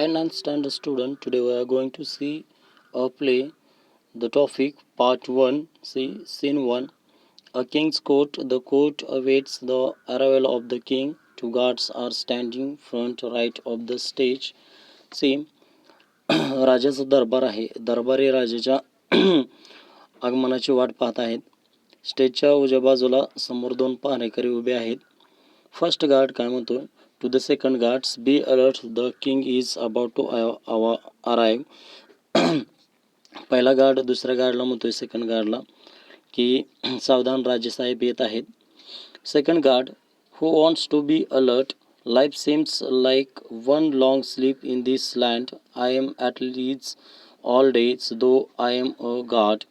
Hi, ninth standard student. Today we are going to see a play. The topic, part 1. See, scene 1. A king's court. The court awaits the arrival of the king. Two guards are standing front right of the stage. See, राजाचा दरबार आहे. दरबारी राजाच्या आगमनाची वाट पाहत आहेत. स्टेजच्या उजव्या बाजूला समोर दोन पहारेकरी उभे आहेत. फर्स्ट गार्ड काय म्हणतो, to the second guards, be alert, the king is about to arrive. पहिला गार्ड दुसऱ्या गार्डला म्हणतोय सेकंड गार्डला की सावधान, राजेसाहेब येत आहेत. Second guard, who wants to be alert, life seems like one long sleep in this land, I am at least all days though I am a guard.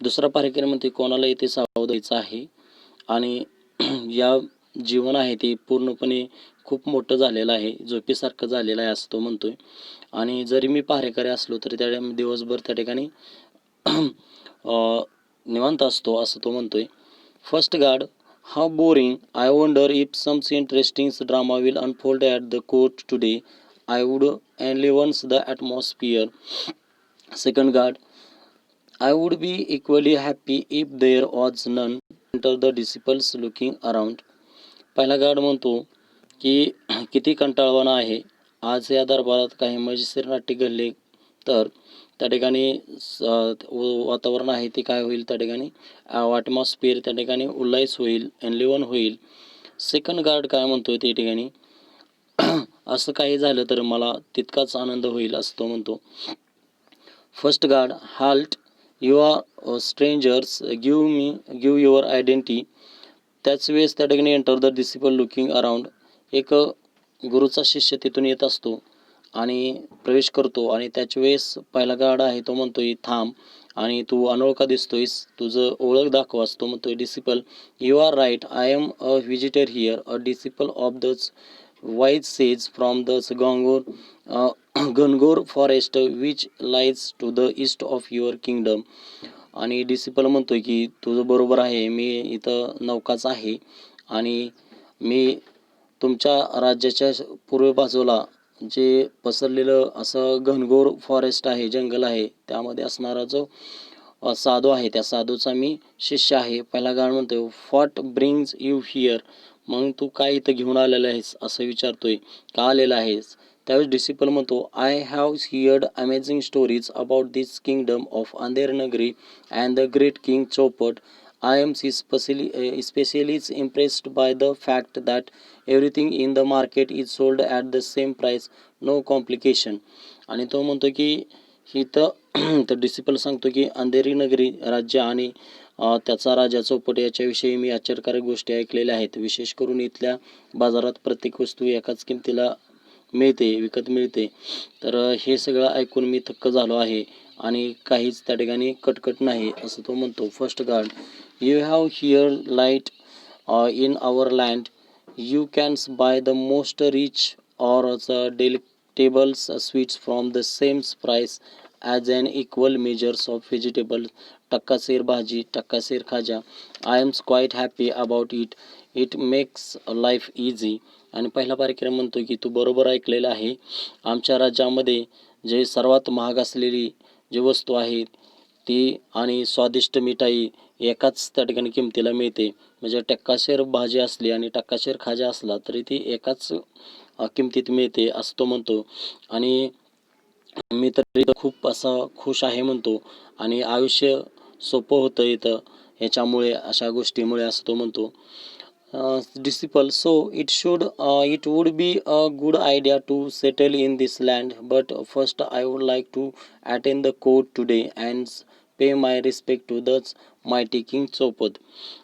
दुसरा पारेकरी म्हणते, कोणाला इथे सावध व्हायचं आहे आणि या जीवन आहे ते पूर्णपणे खूप मोठं झालेलं आहे, झोपेसारखं झालेलं आहे असं तो म्हणतोय. आणि जरी मी पहारेकरी असलो तरी त्या दिवसभर त्या ठिकाणी निवांत असतो असं तो म्हणतोय. First guard, how boring, I wonder if some interesting drama will unfold at the court today, I would enlivens the atmosphere. Second guard, I would be equally happy if there was none, enter the disciples looking around. पहिला guard म्हणतो की किती कंटाळवाणा आहे, आज या दरबारात काही मजेशीर नाट्य घडले तर त्या ठिकाणी वातावरण आहे ते काय होईल, त्या ठिकाणी ॲटमॉस्फिअर त्या ठिकाणी उल्हास होईल, एनलिव्हन होईल. सेकंड गार्ड काय म्हणतोय त्या ठिकाणी, असं काही झालं तर मला तितकाच आनंद होईल असं तो म्हणतो. First guard, halt, you are strangers, give your identity. त्याच वेळेस त्या ठिकाणी enter the disciple looking around. एक गुरुचा शिष्य तिथून येत असतो आणि प्रवेश करतो आणि त्याच वेळेस पहिला गार्ड आहे तो म्हणतोय, थांब आणि तू अनोळखा दिसतोयस, तुझं ओळख दाखव असतो म्हणतोय. Disciple, you are right, I am a visitor here, a disciple of the wise sage from the घनघोर forest which lies to the east of your kingdom. आणि डिसिपल म्हणतोय की तुझं बरोबर आहे, मी इथं नौकाच आहे आणि मी तुमच्या राज्याच्या पूर्व बाजूला जे पसरलेलं असं घनघोर फॉरेस्ट आहे, जंगल आहे, त्यामध्ये असणारा जो साधू आहे त्या साधूचा मी शिष्य आहे. पहिला गार्ड म्हणतोय, व्हॉट ब्रिंग्स यू हिअर, मग तू काय इथं घेऊन आलेला आहेस असं विचारतोय, का आलेला आहेस. त्यावेळेस डिसिपल म्हणतो, I have heard amazing stories about this kingdom of Andhernagari and the great king Chaupat. I am especially impressed by the fact that everything in the market is sold at the same price, no complication. आणि तो म्हणतो की इथं तर disciple सांगतो की अंधेरी नगरी राज्य आणि त्याचा राजा चौपट याच्याविषयी मी आश्चर्यकारक गोष्टी ऐकलेल्या आहेत. विशेष करून इथल्या बाजारात प्रत्येक वस्तू एकाच किमतीला मिळते, विकत मिळते. तर हे सगळं ऐकून मी थक्क झालो आहे आणि काहीच त्या ठिकाणी कटकट नाही असं तो म्हणतो. First guard, you have here light in our land, you cans buy the most rich or delectables sweets from the same price as an equal measures of vegetable. टक्कासेर भाजी, टक्कासेर खाजा, I am quite happy about it, it makes life easy. आणि पहिला कार्यक्रम म्हणतो की तू बरोबर ऐकलेलं आहे, आमच्या राज्यामध्ये जे सर्वात महाग असलेली जी वस्तू आहे ती आणि स्वादिष्ट मिठाई एकाच त्या ठिकाणी किमतीला मिळते. म्हणजे टक्काशेर भाजी असली आणि टक्काशेर खाजा असला तरी ती एकाच किमतीत मिळते असं तो म्हणतो. आणि मी तर इथं खूप असं खुश आहे म्हणतो आणि आयुष्य सोपं होतं इथं ह्याच्यामुळे, अशा गोष्टीमुळे असं तो म्हणतो. Disciple, so it would be a good idea to settle in this land, but first I would like to attend the court today and pay my respect to the mighty king चौपद.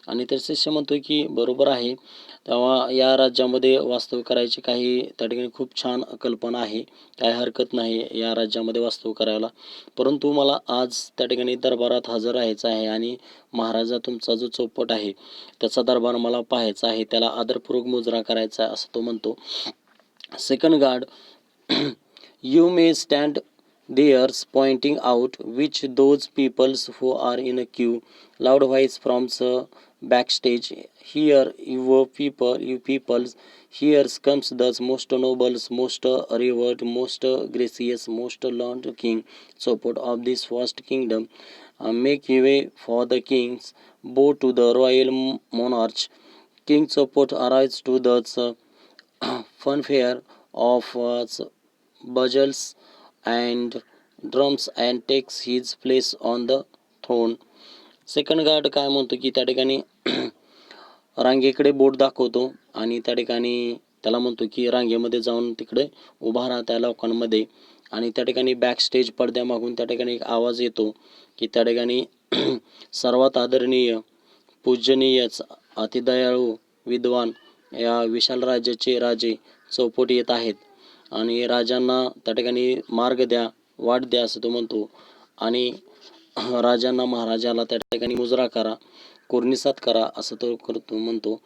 आणि तर शिष्य म्हणतोय की बरोबर आहे, तेव्हा या राज्यामध्ये वास्तव करायची काही त्या ठिकाणी खूप छान कल्पना आहे, काय हरकत नाही या राज्यामध्ये वास्तव करायला. परंतु मला आज त्या ठिकाणी दरबारात हजर राहायचं आहे आणि महाराजा तुमचा जो चौपट आहे त्याचा दरबार मला पाहायचा आहे, त्याला आदरपूर्वक मुजरा करायचा आहे असं तो म्हणतो. Second guard, you may stand there's pointing out which those peoples who are in a queue, loud voice from backstage. Here you people, here comes the most nobles, most revered, most gracious, most learned king, support of this vast kingdom. Make way for the kings, bow to the royal monarch. King support arrives to the funfair of bugles and drums and takes his place on the throne. Second guard काय म्हणतो की त्या ठिकाणी रांगेकडे बोट दाखवतो आणि त्या ठिकाणी त्याला म्हणतो की रांगेमध्ये जाऊन तिकडे उभा राहा त्या लोकांमध्ये. आणि त्या ठिकाणी बॅक स्टेज पडद्यामागून त्या ठिकाणी एक आवाज येतो की त्या ठिकाणी सर्वात आदरणीय, पूजनीय, अतिदयाळू, विद्वान या विशाल राज्याचे राजे चौपट येत आहेत आणि राजांना त्या ठिकाणी मार्ग द्या, वाट द्या असं तो म्हणतो. आणि राजांना, महाराजाला त्या ठिकाणी मुजरा करा, कोर्निसात करा असं तो करतो म्हणतो.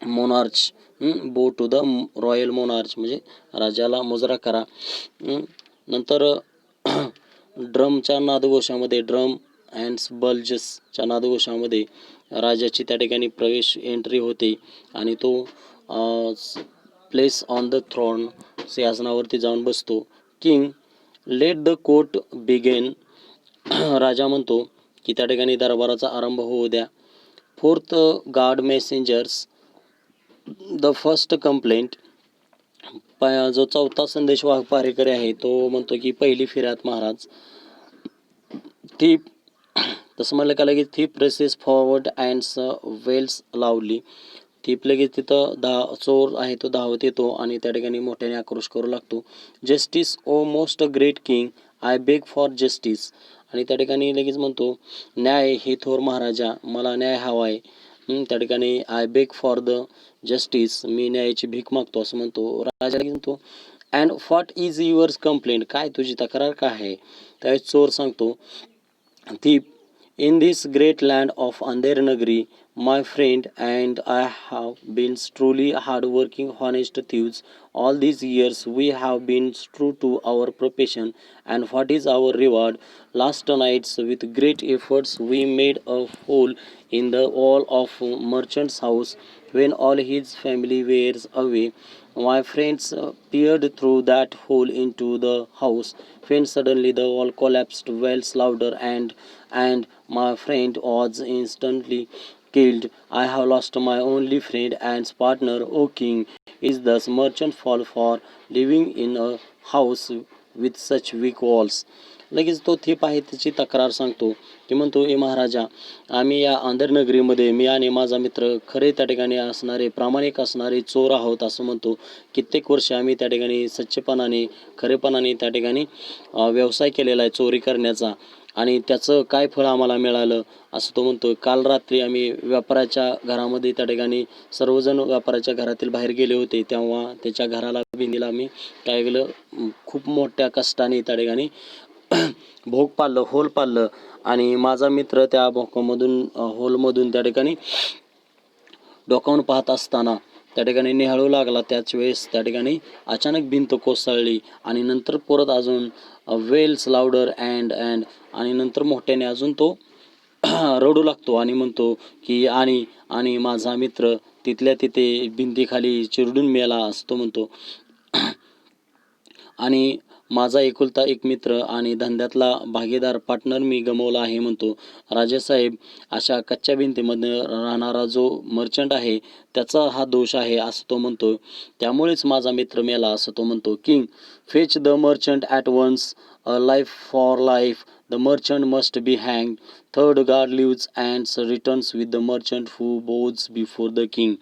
मोनार्च, बो टू द रॉयल मोनार्च म्हणजे राजाला मुजरा करा. नंतर ड्रमच्या नादघोषामध्ये, ड्रम अँड बल्जसच्या नादघोषामध्ये राजाची त्या ठिकाणी प्रवेश एंट्री होते आणि तो प्लेस ऑन द थ्रॉन, सिंहासनावरती जाऊन बसतो. King let the court begin, राजा म्हणतो की त्या ठिकाणी दरबाराचा आरंभ होऊ द्या. Fourth guard messengers the first complaint, जो चौथा संदेशवाहक पारेकरी आहे तो म्हणतो की पहिली फिर्याद महाराज. थीप, तसं म्हणलं का लगेच thief presses forward and wails लावली. थीप लगेच तिथं चोर आहे तो धावत येतो आणि त्या ठिकाणी मोठ्याने आक्रोश करू लागतो. Justice O most great king, I beg for justice. आणि त्या ठिकाणी लगेच म्हणतो न्याय हे थोर महाराजा, मला न्याय हवा आहे. त्या ठिकाणी I beg for the justice, मी न्यायाची भीक मागतो असं म्हणतो. राजा लगेच म्हणतो and what is yours complaint, काय तुझी तक्रार काय आहे. त्यावेळेस चोर सांगतो thief, in this great land of Nagari, my friend and I have been truly hard-working, honest thieves. All these years we have been true to our profession, and what is our reward? Last night, with great efforts, we made a hole in the wall of merchant's house. When all his family were away, my friends peered through that hole into the house. When suddenly the wall collapsed, wells louder, and my friend was instantly killed. I have lost my only friend and partner, O king. Is thus merchant fall for living in a house with such weak walls? लगेच तो thief आहे त्याची तक्रार सांगतो की म्हणतो ए महाराजा, आम्ही या अंधरनगरीमध्ये मी आणि माझा मित्र खरे त्या ठिकाणी असणारे, प्रामाणिक असणारे चोर आहोत असं म्हणतो. कित्येक वर्ष आम्ही त्या ठिकाणी सच्चेपणाने, खरेपणाने त्या ठिकाणी व्यवसाय केलेला आहे चोरी करण्याचा आणि त्याचं काय फळ आम्हाला मिळालं असं तो म्हणतो. काल रात्री आम्ही व्यापाऱ्याच्या घरामध्ये त्या ठिकाणी सर्वजण व्यापाऱ्याच्या घरातील बाहेर गेले होते, तेव्हा त्याच्या घराला भिंतीला आम्ही काय केलं, खूप मोठ्या कष्टाने त्या ठिकाणी भोग पाडलं, होल पाडलं आणि माझा मित्र त्या भोकामधून, होलमधून त्या ठिकाणी डोकावून पाहत असताना त्या ठिकाणी निहाळू लागला. त्याच वेळेस त्या ठिकाणी अचानक भिंत कोसळली आणि नंतर परत अजून वेल्स लाऊडर अँड आणि नंतर मोठ्याने अजून तो रडू लागतो आणि म्हणतो की आणि माझा मित्र तिथल्या तिथे भिंतीखाली चिरडून मेला असं तो म्हणतो. आणि माझा एकुलता एक मित्र आणि धंद्यातला भागीदार, पार्टनर मी गमावला आहे म्हणतो. राजेसाहेब, अशा कच्च्या भिंतीमध्ये राहणारा जो मर्चंट आहे त्याचा हा दोष आहे असं तो म्हणतो. त्यामुळेच माझा मित्र मेला असं तो म्हणतो. King, fetch the merchant at once, a life for life, the merchant must be hang. Third guard leaves and returns with the merchant who bows before the king.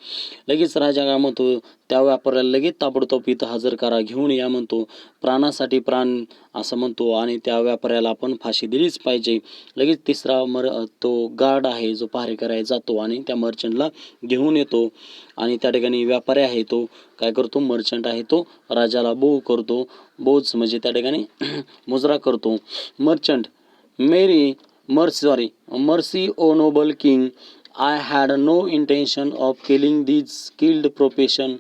लगेच राजा काय म्हणतो, त्या व्यापाऱ्याला लगेच ताबडतोब इथं हजर करा, घेऊन या म्हणतो. प्राणासाठी प्राण असं म्हणतो आणि त्या व्यापाऱ्याला आपण फाशी दिलीच पाहिजे. लगेच तिसरा तो गार्ड आहे जो पहारेकर आहे जातो आणि त्या मर्चंटला घेऊन येतो आणि त्या ठिकाणी व्यापारी आहे तो काय करतो, मर्चंट आहे तो राजाला बो करतो. बोज म्हणजे त्या ठिकाणी मुजरा करतो. Merchant, mercy O noble king, I had no intention of killing these skilled profession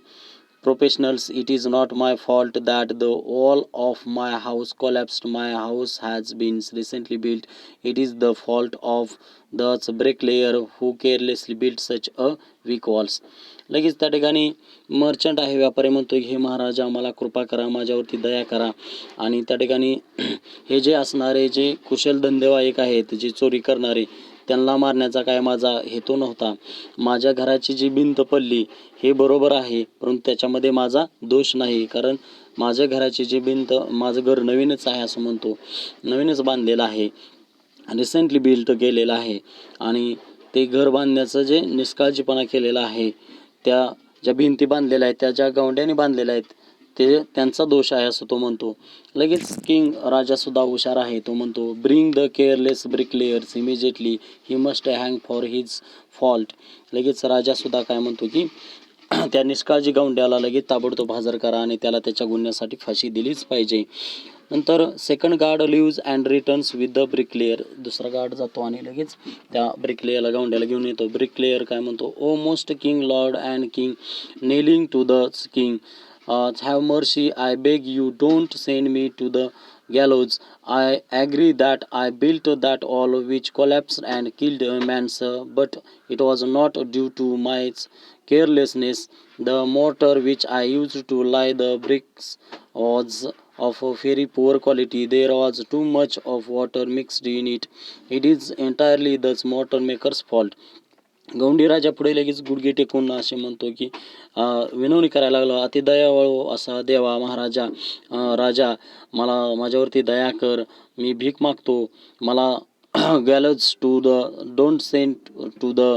professionals, it is not my fault that the wall of my house collapsed. My house has been recently built. It is the fault of the bricklayer who carelessly built such a weak walls. लगेच त्या ठिकाणी merchant आहे, व्यापारी म्हणतो हे महाराजा मला कृपा करा, माझ्यावरती दया करा. आणि त्या ठिकाणी हे जे असणारे जे कुशल धंदेवाईक आहेत, जे चोरी करणारे, त्यांना मारण्याचा काय माझा हेतू नव्हता. माझ्या घराची जी भिंत पडली हे बरोबर आहे, परंतु त्याच्यामध्ये माझा दोष नाही. कारण माझ्या घराची जी भिंत, माझं घर नवीनच आहे असं म्हणतो, नवीनच बांधलेलं आहे, रिसेंटली बिल्ट केलेलं आहे. आणि ते घर बांधण्याचं जे निष्काळजीपणा केलेला आहे, त्या ज्या भिंती बांधलेल्या आहेत, त्या ज्या गवंड्याने बांधलेल्या आहेत, ते त्यांचा दोष आहे असं तो म्हणतो. लगेच किंग राजासुद्धा हुशार आहे. तो म्हणतो bring the careless bricklayers immediately, he must hang for his fault. लगेच राजासुद्धा काय म्हणतो की त्या निष्काळजी गवंड्याला लगेच ताबडतोब हजर करा आणि त्याला त्याच्या गुन्ह्यासाठी फाशी दिलीच पाहिजे. नंतर second guard leaves and returns with the bricklayer. दुसरा गार्ड जातो आणि लगेच त्या ब्रिकलेयरला गवंड्याला घेऊन येतो. ब्रिकलेयर काय म्हणतो, O most king lord and king, kneeling to the king, have mercy, I beg you, don't send me to the gallows. I agree that I built that wall which collapsed and killed a man, sir, but it was not due to my carelessness. The mortar which I used to lay the bricks was of a very poor quality. There was too much of water mixed in it. It is entirely the mortar maker's fault. गौंडी राजा पुढे लगेच गुडघे टेकून असे म्हणतो की विनवणी करायला लागला, अति दयावळो असा देवा महाराजा, राजा मला माझ्यावरती दया कर, मी भीक मागतो, मला gallows to the don't send to the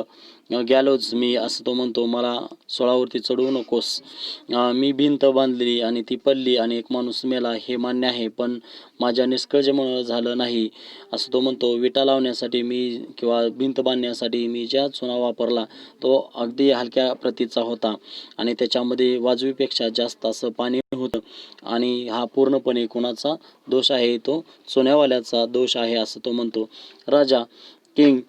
gallows me, असं तो म्हणतो, मला सोळावरती चढवू नकोस. मी भिंत बांधली आणि ती पडली आणि एक माणूस मेला हे मान्य आहे, पण माझ्या निष्काळजीमुळं झालं नाही असं तो म्हणतो. विटा लावण्यासाठी मी किंवा भिंत बांधण्यासाठी मी ज्या चुना वापरला तो अगदी हलक्या प्रतीचा होता आणि त्याच्यामध्ये वाजवीपेक्षा जास्त असं पाणी होतं आणि हा पूर्णपणे कोणाचा दोष आहे, तो चुन्यावाल्याचा दोष आहे असं तो म्हणतो. राजा king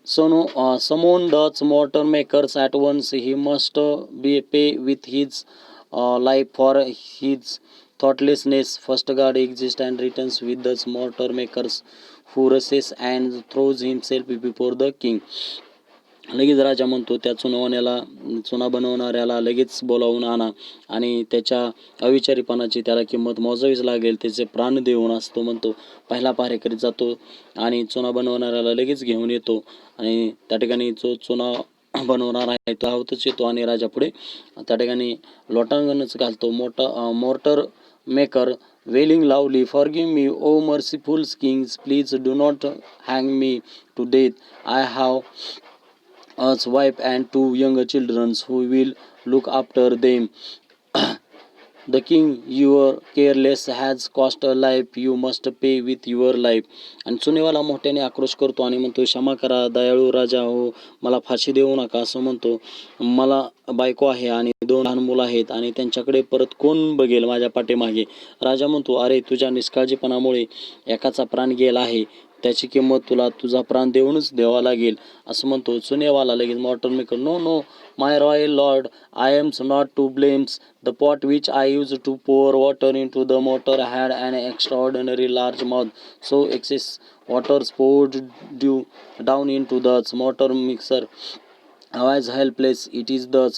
summon the mortar makers at once, he must be pay with his life for his thoughtlessness. First God exists and returns with the mortar makers who rushes and throws himself before the king. लगेच राजा म्हणतो त्या चुना बनवणाऱ्याला लगेच बोलावून आणा आणि त्याच्या अविचारीपणाची त्याला किंमत मोजावीच लागेल, त्याचे प्राण देऊन असतो म्हणतो. पहिला पहारेकरी जातो आणि चुना बनवणाऱ्याला लगेच घेऊन येतो आणि त्या ठिकाणी जो चुना बनवणार आहे तो धावतच येतो आणि राजा पुढे त्या ठिकाणी लोटांगणच घालतो. मोर्टर मेकर वेलिंग लावली, forgive me O merciful kings, please do not hang me to death. I have a wife and 2 young children who will look after them. The king, your careless has cost a life, you must pay with your life. आणि चुनेवाला मोठ्याने आक्रोश करतो आणि म्हणतो, क्षमा करा दयाळू राजा हो, मला फाशी देऊ नका असं म्हणतो. मला बायको आहे आणि 2 लहान मुलं आहेत आणि त्यांच्याकडे परत कोण बघेल माझ्या पाठीमागे. राजा म्हणतो, अरे तुझ्या निष्काळजीपणामुळे एकाचा प्राण गेला आहे, त्याची किंमत तुला तुझा प्राण देऊनच द्यावा लागेल असं म्हणतो. चुनेवाला लगेच mortar maker, no no my royal lord, I am not to blames. The pot which I use to pour water into the mortar had an extraordinary large mouth, so excess water poured down into the mortar mixer. I was helpless. It is the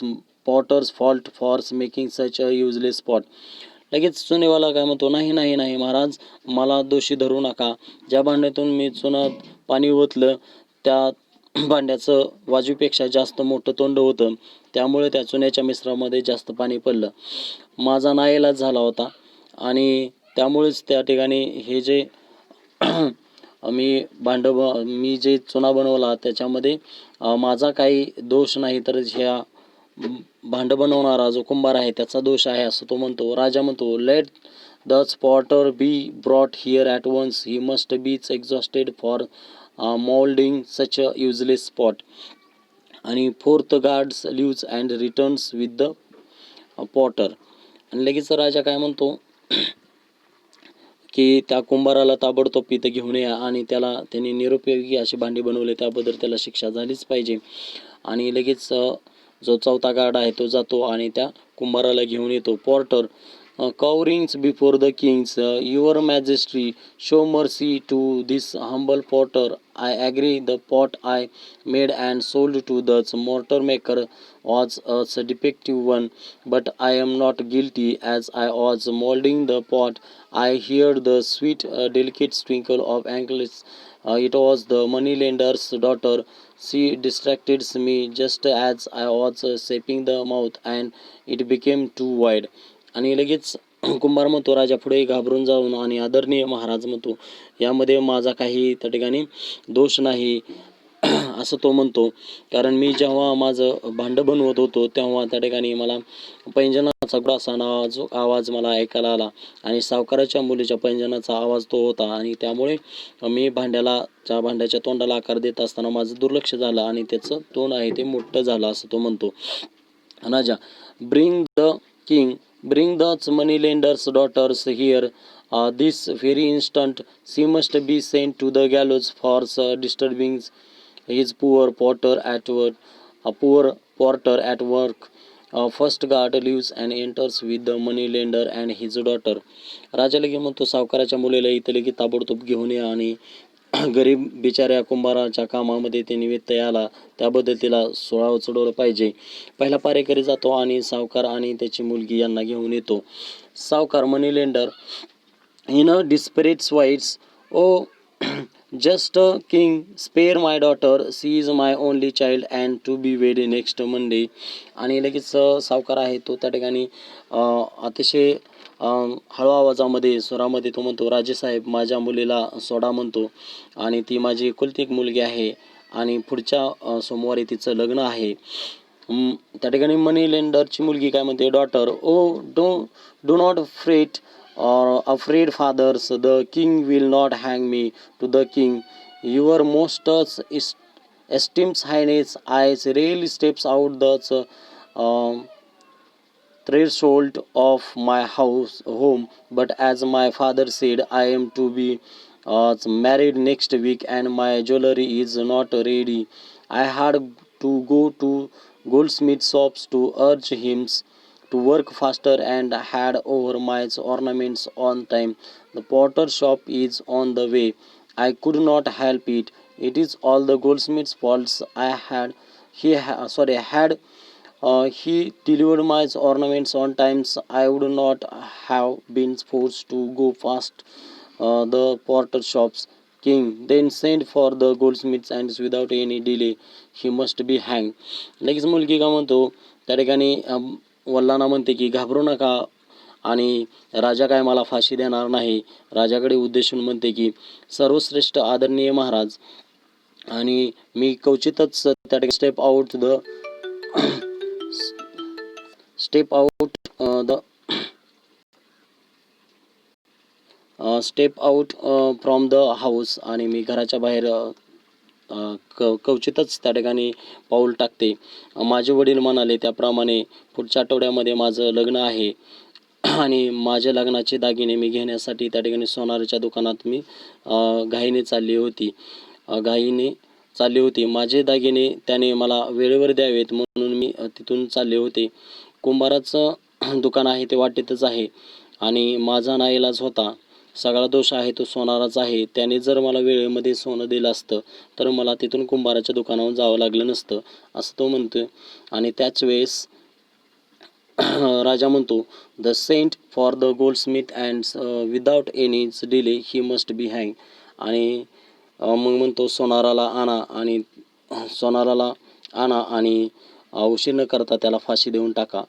potter's fault for making such a useless pot. लगेच चुनेवाला काय म्हणतो, नाही नाही नाही महाराज, मला दोषी धरू नका. ज्या भांड्यातून मी चुनात पाणी ओतलं त्या भांड्याचं वाजवीपेक्षा जास्त मोठं तोंड होतं, त्यामुळे त्या चुन्याच्या मिश्रामध्ये जास्त पाणी पडलं. माझा नाईलाज झाला होता आणि त्यामुळेच त्या ठिकाणी हे जे मी जे चुना बनवला त्याच्यामध्ये माझा काही दोष नाही, तर ह्या भांडं बनवणारा जो कुंभार आहे त्याचा दोष आहे असं तो म्हणतो. राजा म्हणतो, let the potter be brought here at once, he must beach exhausted for molding such a useless spot. आणि forth guards leaves and returns with the potter. आणि लगेच राजा काय म्हणतो की त्या कुंभाराला ताबडतोब इथं घेऊन या आणि त्यांनी निरुपयोगी अशी भांडी बनवले, त्याबद्दल त्याला शिक्षा झालीच पाहिजे. आणि लगेच जो चौथा गार्ड आहे तो जातो आणि त्या कुंभाराला घेऊन येतो. Porter cowerings before the kings, your majesty, show mercy to this humble potter. I agree the pot I made and sold to the mortar maker was a defective one, but I am not guilty. As I was molding the pot, I heard the sweet delicate twinkle of ankles. It was the moneylender's daughter. She distracted me just as I was shaping the mouth, and it became too wide. आणि लगेच कुंभार म्हणतो राजा पुढे घाबरून जाऊन आणि आदरणीय महाराज म्हणतो, यामध्ये माझा काही त्या ठिकाणी दोष नाही असं तो म्हणतो. कारण मी जेव्हा माझं भांडं बनवत होतो तेव्हा त्या ठिकाणी मला पैंजनाचा गुरासा नावाचा आवाज मला ऐकायला आला आणि सावकाराच्या मुलीच्या पैंजनाचा आवाज तो होता आणि त्यामुळे मी भांड्याच्या तोंडाला आकार देत असताना माझं दुर्लक्ष झालं आणि त्याचं तोंड आहे ते मोठं झालं असं तो म्हणतो. राजा bring the king Bring the moneylender's daughters here this very instant. She must be sent to the gallows for disturbing his poor porter at work. A poor porter at work. First guard leaves and enters with the moneylender and his daughter. राजा लगे म्हणतो सावकाराच्या मुलीला इथे लगे ताबडतोब घेऊन या आणि गरीब बिचाऱ्या कुंभाराच्या कामामध्ये त्यांनी व्यत्यय आला त्याबद्दल तिला सोळावं चढवलं पाहिजे. पहिला पारेकरी जातो आणि सावकार आणि त्याची मुलगी यांना घेऊन येतो. सावकार moneylender in a desperate waits, O just king spare my daughter, she is my only child and to be wed next Monday. आणि लगेच सावकार आहे तो त्या ठिकाणी अतिशय हळू आवाजामध्ये स्वरामध्ये तो म्हणतो, राजेसाहेब माझ्या मुलीला सोडा म्हणतो आणि ती माझी एकुलती एक मुलगी आहे आणि पुढच्या सोमवारी तिचं लग्न आहे. त्या ठिकाणी मनी लेंडरची मुलगी काय म्हणते, daughter O do not fret or afraid fathers, the king will not hang me to the king. Your most esteemed highness, I rarely steps out the threshold of my home, but as my father said, I am to be married next week and my jewelry is not ready. I had to go to goldsmith shops to urge him to work faster and hand over my ornaments on time. The potter shop is on the way. I could not help it. It is all the goldsmith's faults. He delivered my ornaments on times. I would not have been forced to go past the porter shops. King then sent for the goldsmiths and without any delay he must be hanged. लगेच मुलगी का म्हणतो त्या ठिकाणी वल्लाना म्हणते की घाबरू नका आणि राजा काय मला फाशी देणार नाही. राजाकडे उद्देशून म्हणते की सर्वश्रेष्ठ आदरणीय महाराज, आणि मी क्वचितच त्या ठिकाणी step out from the house, आणि मी घराच्या बाहेर क्वचितच त्या ठिकाणी पाऊल टाकते. माझे वडील म्हणाले त्याप्रमाणे पुढच्या आठवड्यामध्ये माझं लग्न आहे आणि माझ्या लग्नाचे दागिने मी घेण्यासाठी त्या ठिकाणी सोनाराच्या दुकानात मी घाईने चालली होती. माझे दागिने त्याने मला वेळेवर द्यावेत म्हणून मी तिथून चालले होते. कुंभाराचं दुकान आहे ते वाटेतच आहे आणि माझा नाईलाज होता. सगळा दोष आहे तो सोनाराचा आहे. त्याने जर मला वेळेमध्ये सोनं दिलं असतं तर मला तिथून कुंभाराच्या दुकानावर जावं लागलं नसतं असं तो म्हणतो. आणि त्याच वेळेस राजा म्हणतो, the sent for the Goldsmith and without any delay he must be hang. आणि मग म्हणतो सोनाराला आणा आणि उशीर न करता त्याला फाशी देऊन टाका.